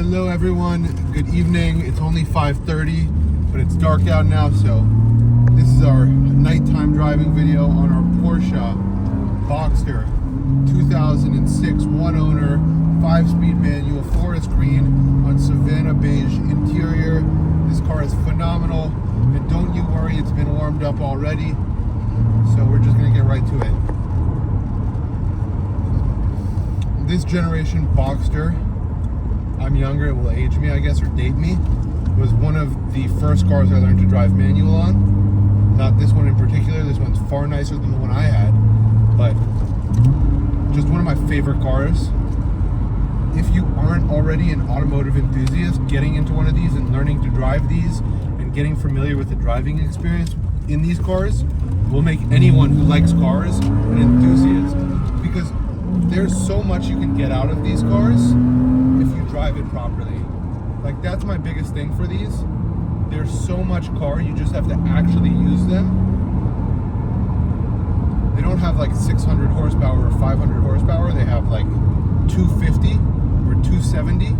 Hello everyone, good evening. It's only 5:30, but it's dark out now, so this is our nighttime driving video on our Porsche Boxster 2006 one owner 5-speed manual forest green on Savannah beige interior. This car is phenomenal, and don't you worry, it's been warmed up already, so we're just gonna get right to it. This generation Boxster, I'm younger, it will age me, I guess, or date me, was one of the first cars I learned to drive manual on. Not this one in particular, this one's far nicer than the one I had, but just one of my favorite cars. If you aren't already an automotive enthusiast, getting into one of these and learning to drive these and getting familiar with the driving experience in these cars will make anyone who likes cars an enthusiast, because there's so much you can get out of these cars if you drive it properly. Like, that's my biggest thing for these. There's so much car, you just have to actually use them. They don't have like 600 horsepower or 500 horsepower, they have like 250 or 270,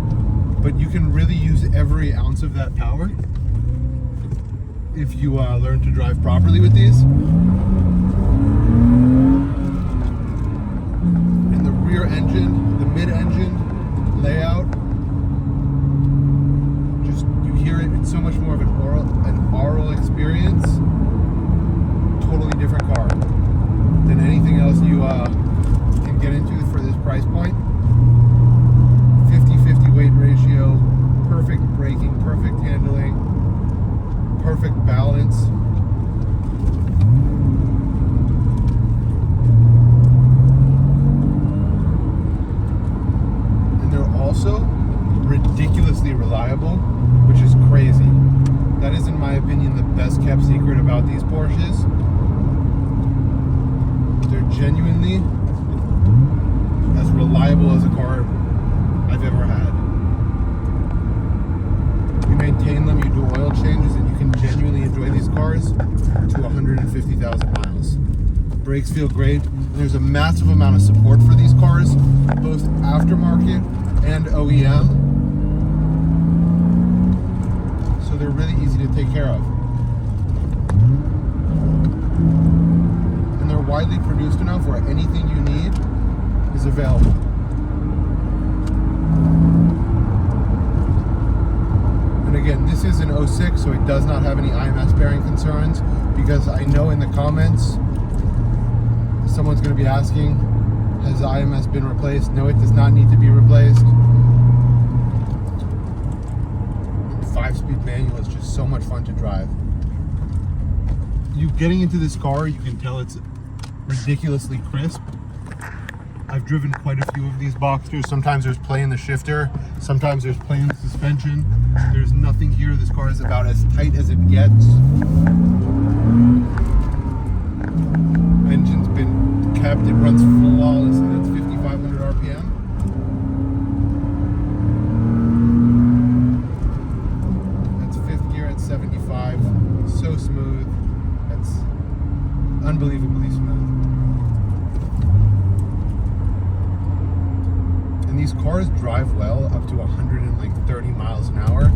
but you can really use every ounce of that power if you learn to drive properly with these. And the rear engine, the mid-engine layout, just, you hear it, it's so much more of an aural experience. Totally different car than anything else you can get into for this price point. 50-50 weight ratio, perfect braking, perfect handling, perfect balance. And they're also ridiculously reliable, which is crazy. That is, in my opinion, the best kept secret about these Porsches. They're genuinely as reliable as a car I've ever had. You maintain them, you do oil changes, and you can genuinely enjoy these cars to 150,000 miles. Brakes feel great. There's a massive amount of support for these cars, both aftermarket and OEM. So they're really easy to take care of. And they're widely produced enough where anything you need is available. And again, this is an 06, so it does not have any IMS bearing concerns, because I know in the comments someone's going to be asking, has the IMS been replaced? No, it does not need to be replaced. 5-speed manual is just so much fun to drive. You getting into this car, you can tell it's ridiculously crisp. I've driven quite a few of these Boxsters. Sometimes there's play in the shifter, sometimes there's play in the suspension. There's nothing here. This car is about as tight as it gets. Engine's been kept, it runs flawlessly. That's 5,500 RPM. That's fifth gear at 75. So smooth. That's unbelievably smooth. And these cars drive well up to 130 miles an hour.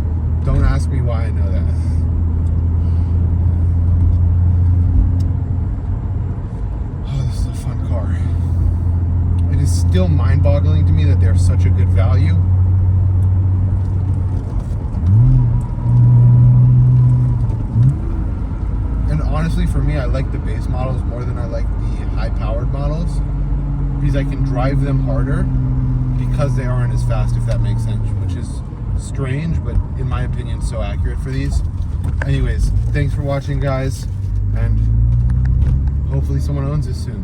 Don't ask me why I know that. Oh, this is a fun car. It is still mind-boggling to me that they're such a good value. And honestly, for me, I like the base models more than I like the high-powered models, because I can drive them harder because they aren't as fast, if that makes sense, which is strange, but in my opinion, so accurate for these. Anyways, thanks for watching, guys, and hopefully someone owns this soon.